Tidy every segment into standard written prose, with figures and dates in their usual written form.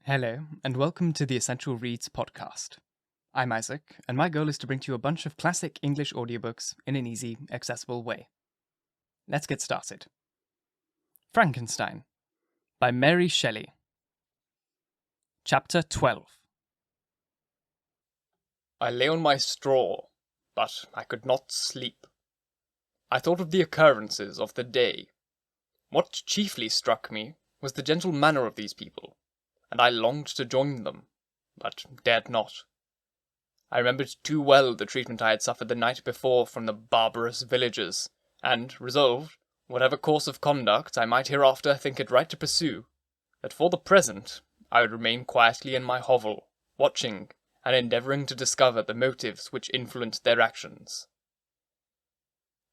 Hello, and welcome to the Essential Reads podcast. I'm Isaac, and my goal is to bring to you a bunch of classic English audiobooks in an easy, accessible way. Let's get started. Frankenstein by Mary Shelley. Chapter 12. I lay on my straw, but I could not sleep. I thought of the occurrences of the day. What chiefly struck me was the gentle manner of these people, and I longed to join them, but dared not. I remembered too well the treatment I had suffered the night before from the barbarous villagers, and resolved, whatever course of conduct I might hereafter think it right to pursue, that for the present I would remain quietly in my hovel, watching and endeavouring to discover the motives which influenced their actions.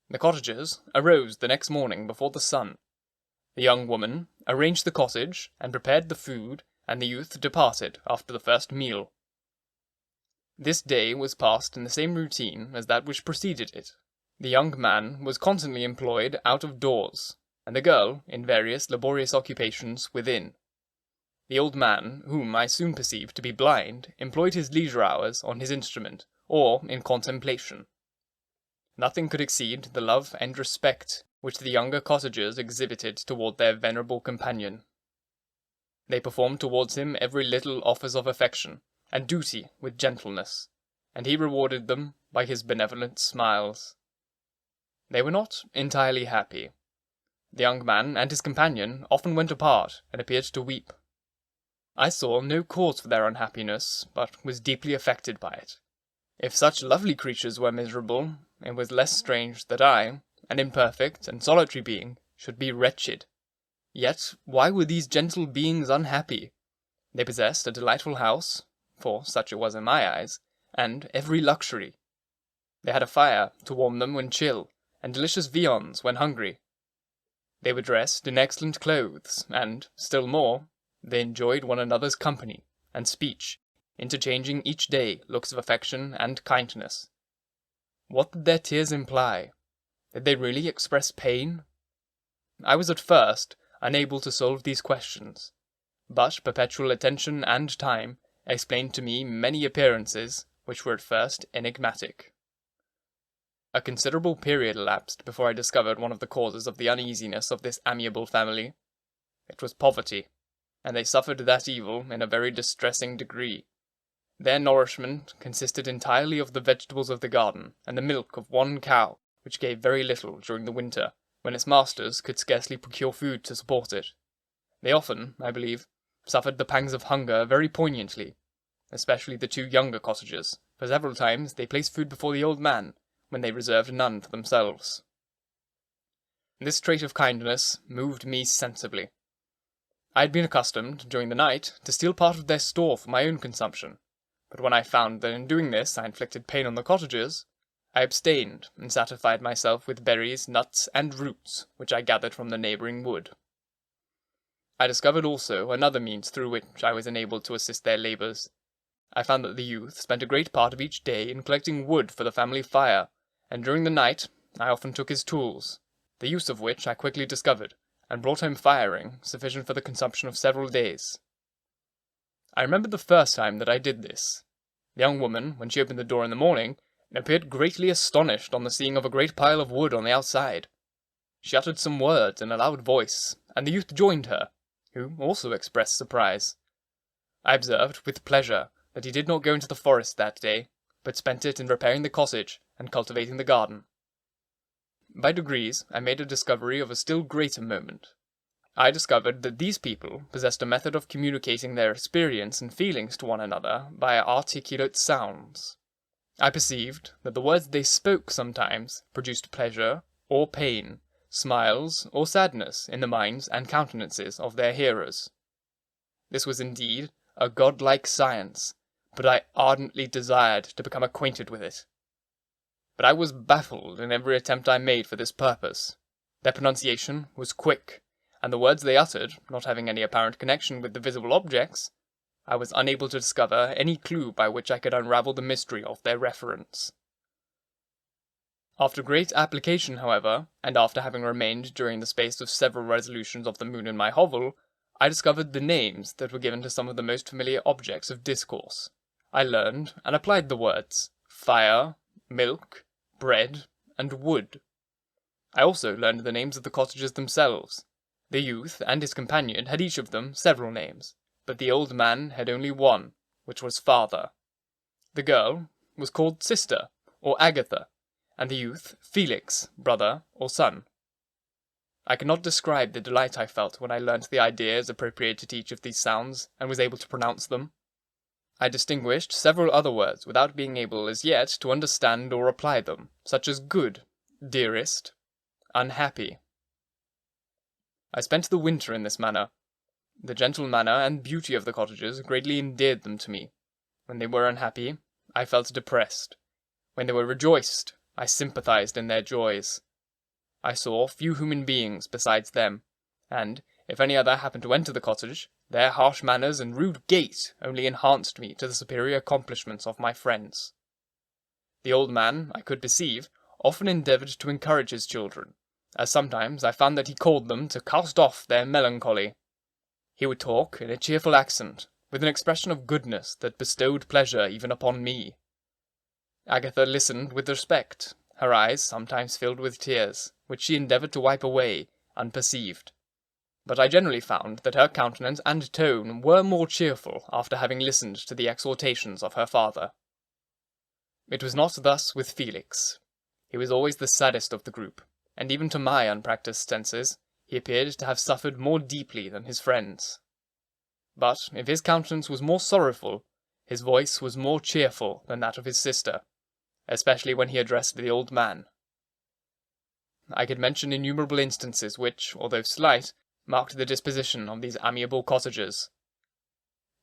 The cottagers arose the next morning before the sun. The young woman arranged the cottage and prepared the food, and the youth departed after the first meal. This day was passed in the same routine as that which preceded it. The young man was constantly employed out of doors, and the girl in various laborious occupations within. The old man, whom I soon perceived to be blind, employed his leisure hours on his instrument, or in contemplation. Nothing could exceed the love and respect which the younger cottagers exhibited toward their venerable companion. They performed towards him every little office of affection and duty with gentleness, and he rewarded them by his benevolent smiles. They were not entirely happy. The young man and his companion often went apart and appeared to weep. I saw no cause for their unhappiness, but was deeply affected by it. If such lovely creatures were miserable, it was less strange that I, an imperfect and solitary being, should be wretched. Yet why were these gentle beings unhappy? They possessed a delightful house, for such it was in my eyes, and every luxury. They had a fire to warm them when chill, and delicious viands when hungry. They were dressed in excellent clothes, and, still more, they enjoyed one another's company and speech, interchanging each day looks of affection and kindness. What did their tears imply? Did they really express pain? I was at first unable to solve these questions, but perpetual attention and time explained to me many appearances which were at first enigmatic. A considerable period elapsed before I discovered one of the causes of the uneasiness of this amiable family. It was poverty, and they suffered that evil in a very distressing degree. Their nourishment consisted entirely of the vegetables of the garden, and the milk of one cow, which gave very little during the winter, when its masters could scarcely procure food to support it. They often, I believe, suffered the pangs of hunger very poignantly, especially the two younger cottagers, for several times they placed food before the old man, when they reserved none for themselves. This trait of kindness moved me sensibly. I had been accustomed, during the night, to steal part of their store for my own consumption, but when I found that in doing this I inflicted pain on the cottagers, I abstained and satisfied myself with berries, nuts, and roots which I gathered from the neighbouring wood. I discovered also another means through which I was enabled to assist their labours. I found that the youth spent a great part of each day in collecting wood for the family fire, and during the night I often took his tools, the use of which I quickly discovered, and brought home firing sufficient for the consumption of several days. I remembered the first time that I did this. The young woman, when she opened the door in the morning, appeared greatly astonished on the seeing of a great pile of wood on the outside. She uttered some words in a loud voice, and the youth joined her, who also expressed surprise. I observed, with pleasure, that he did not go into the forest that day, but spent it in repairing the cottage and cultivating the garden. By degrees I made a discovery of a still greater moment. I discovered that these people possessed a method of communicating their experience and feelings to one another by articulate sounds. I perceived that the words they spoke sometimes produced pleasure or pain, smiles or sadness in the minds and countenances of their hearers. This was indeed a godlike science, but I ardently desired to become acquainted with it. But I was baffled in every attempt I made for this purpose. Their pronunciation was quick, and the words they uttered, not having any apparent connection with the visible objects, I was unable to discover any clue by which I could unravel the mystery of their reference. After great application, however, and after having remained during the space of several resolutions of the moon in my hovel, I discovered the names that were given to some of the most familiar objects of discourse. I learned and applied the words fire, milk, bread, and wood. I also learned the names of the cottagers themselves. The youth and his companion had each of them several names, but the old man had only one, which was father. The girl was called sister, or Agatha, and the youth Felix, brother or son. I cannot describe the delight I felt when I learnt the ideas appropriated to each of these sounds, and was able to pronounce them. I distinguished several other words without being able as yet to understand or apply them, such as good, dearest, unhappy. I spent the winter in this manner. The gentle manner and beauty of the cottagers greatly endeared them to me. When they were unhappy, I felt depressed. When they were rejoiced, I sympathized in their joys. I saw few human beings besides them, and, if any other happened to enter the cottage, their harsh manners and rude gait only enhanced me to the superior accomplishments of my friends. The old man, I could perceive, often endeavoured to encourage his children, as sometimes I found that he called them to cast off their melancholy. He would talk in a cheerful accent, with an expression of goodness that bestowed pleasure even upon me. Agatha listened with respect, her eyes sometimes filled with tears, which she endeavoured to wipe away, unperceived. But I generally found that her countenance and tone were more cheerful after having listened to the exhortations of her father. It was not thus with Felix. He was always the saddest of the group, and even to my unpractised senses, he appeared to have suffered more deeply than his friends. But if his countenance was more sorrowful, his voice was more cheerful than that of his sister, especially when he addressed the old man. I could mention innumerable instances which, although slight, marked the disposition of these amiable cottagers.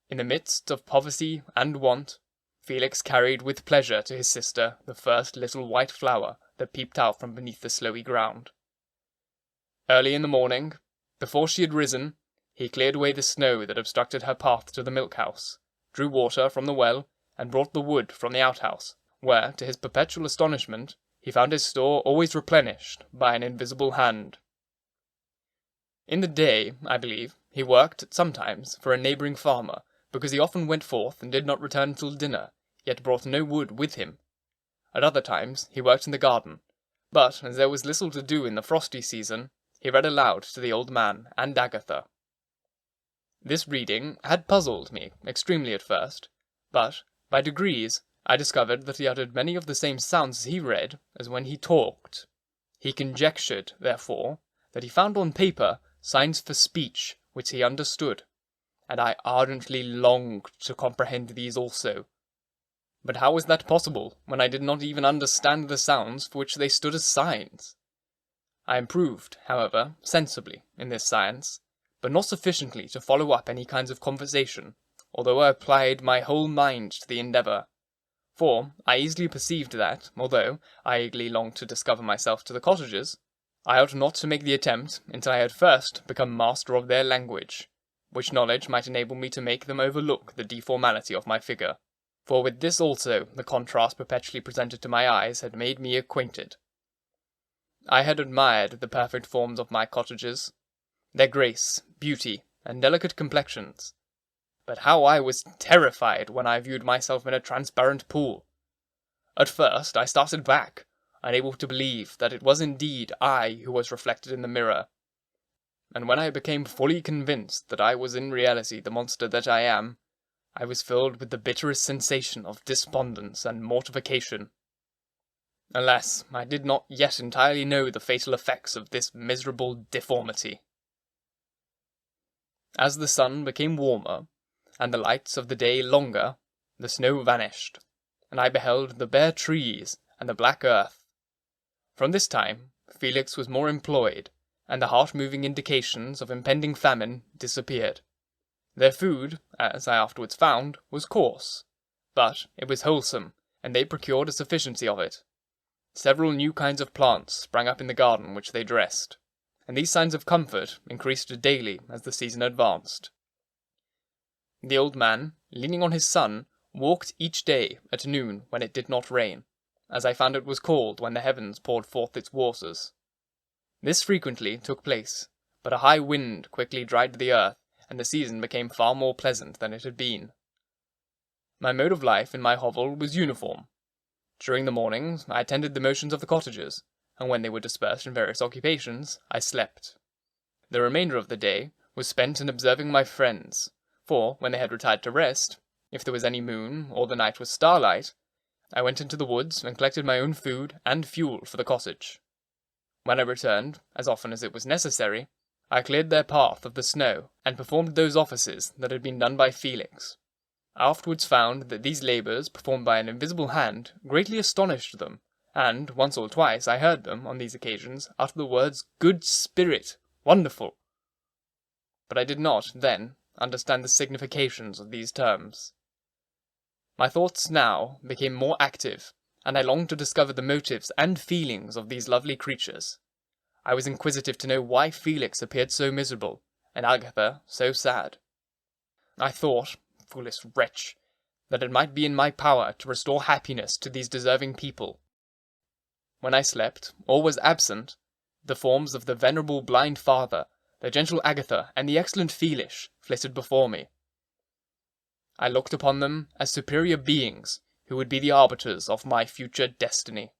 In the midst of poverty and want, Felix carried with pleasure to his sister the first little white flower that peeped out from beneath the snowy ground. Early in the morning, before she had risen, he cleared away the snow that obstructed her path to the milk-house, drew water from the well, and brought the wood from the outhouse, where, to his perpetual astonishment, he found his store always replenished by an invisible hand. In the day, I believe, he worked sometimes for a neighbouring farmer, because he often went forth and did not return until dinner, yet brought no wood with him. At other times he worked in the garden, but as there was little to do in the frosty season, he read aloud to the old man and Agatha. This reading had puzzled me extremely at first, but, by degrees, I discovered that he uttered many of the same sounds as he read as when he talked. He conjectured, therefore, that he found on paper signs for speech which he understood, and I ardently longed to comprehend these also. But how was that possible, when I did not even understand the sounds for which they stood as signs? I improved, however, sensibly in this science, but not sufficiently to follow up any kinds of conversation, although I applied my whole mind to the endeavour. For I easily perceived that, although I eagerly longed to discover myself to the cottagers, I ought not to make the attempt until I had first become master of their language, which knowledge might enable me to make them overlook the deformality of my figure, for with this also the contrast perpetually presented to my eyes had made me acquainted. I had admired the perfect forms of my cottagers, their grace, beauty, and delicate complexions, but how I was terrified when I viewed myself in a transparent pool. At first I started back, unable to believe that it was indeed I who was reflected in the mirror, and when I became fully convinced that I was in reality the monster that I am, I was filled with the bitterest sensation of despondence and mortification. Alas, I did not yet entirely know the fatal effects of this miserable deformity. As the sun became warmer, and the lights of the day longer, the snow vanished, and I beheld the bare trees and the black earth. From this time Felix was more employed, and the heart-moving indications of impending famine disappeared. Their food, as I afterwards found, was coarse, but it was wholesome, and they procured a sufficiency of it. Several new kinds of plants sprang up in the garden which they dressed, and these signs of comfort increased daily as the season advanced. The old man, leaning on his son, walked each day at noon when it did not rain, as I found it was called when the heavens poured forth its waters. This frequently took place, but a high wind quickly dried the earth, and the season became far more pleasant than it had been. My mode of life in my hovel was uniform. During the mornings, I attended the motions of the cottagers, and when they were dispersed in various occupations, I slept. The remainder of the day was spent in observing my friends, for when they had retired to rest, if there was any moon, or the night was starlight, I went into the woods and collected my own food and fuel for the cottage. When I returned, as often as it was necessary, I cleared their path of the snow, and performed those offices that had been done by Felix. I afterwards found that these labours, performed by an invisible hand, greatly astonished them, and once or twice I heard them, on these occasions, utter the words "good spirit," "wonderful." But I did not, then, understand the significations of these terms. My thoughts now became more active, and I longed to discover the motives and feelings of these lovely creatures. I was inquisitive to know why Felix appeared so miserable, and Agatha so sad. I thought, foolish wretch, that it might be in my power to restore happiness to these deserving people. When I slept, or was absent, the forms of the venerable blind father, the gentle Agatha, and the excellent Felix flitted before me. I looked upon them as superior beings who would be the arbiters of my future destiny.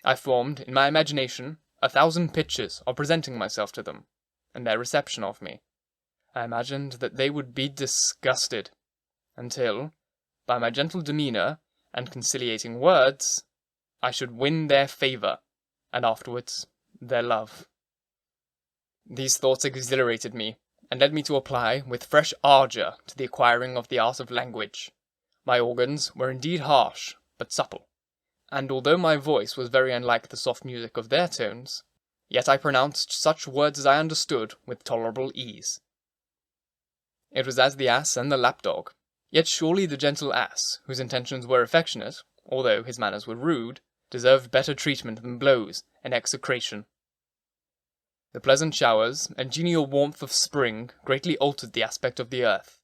I formed, in my imagination, 1,000 pictures of presenting myself to them, and their reception of me. I imagined that they would be disgusted, until, by my gentle demeanour and conciliating words, I should win their favour, and afterwards their love. These thoughts exhilarated me, and led me to apply with fresh ardour to the acquiring of the art of language. My organs were indeed harsh, but supple, and although my voice was very unlike the soft music of their tones, yet I pronounced such words as I understood with tolerable ease. It was as the ass and the lapdog, yet surely the gentle ass, whose intentions were affectionate, although his manners were rude, deserved better treatment than blows and execration. The pleasant showers and genial warmth of spring greatly altered the aspect of the earth.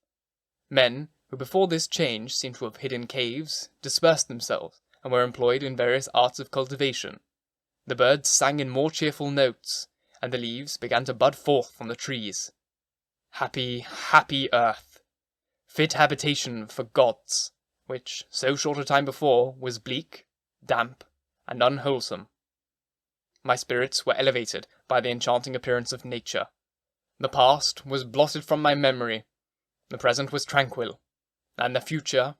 Men, who before this change seemed to have hid in caves, dispersed themselves, and were employed in various arts of cultivation. The birds sang in more cheerful notes, and the leaves began to bud forth from the trees. Happy, happy earth! Fit habitation for gods, which, so short a time before, was bleak, damp, and unwholesome. My spirits were elevated by the enchanting appearance of nature. The past was blotted from my memory, the present was tranquil, and the future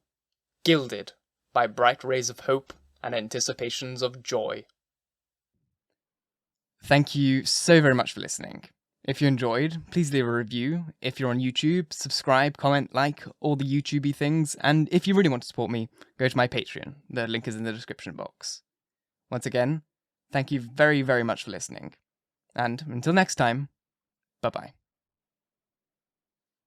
gilded by bright rays of hope and anticipations of joy. Thank you so very much for listening. If you enjoyed, please leave a review. If you're on YouTube, subscribe, comment, like, all the YouTubey things. And if you really want to support me, go to my Patreon. The link is in the description box. Once again, thank you very, very much for listening. And until next time, bye-bye.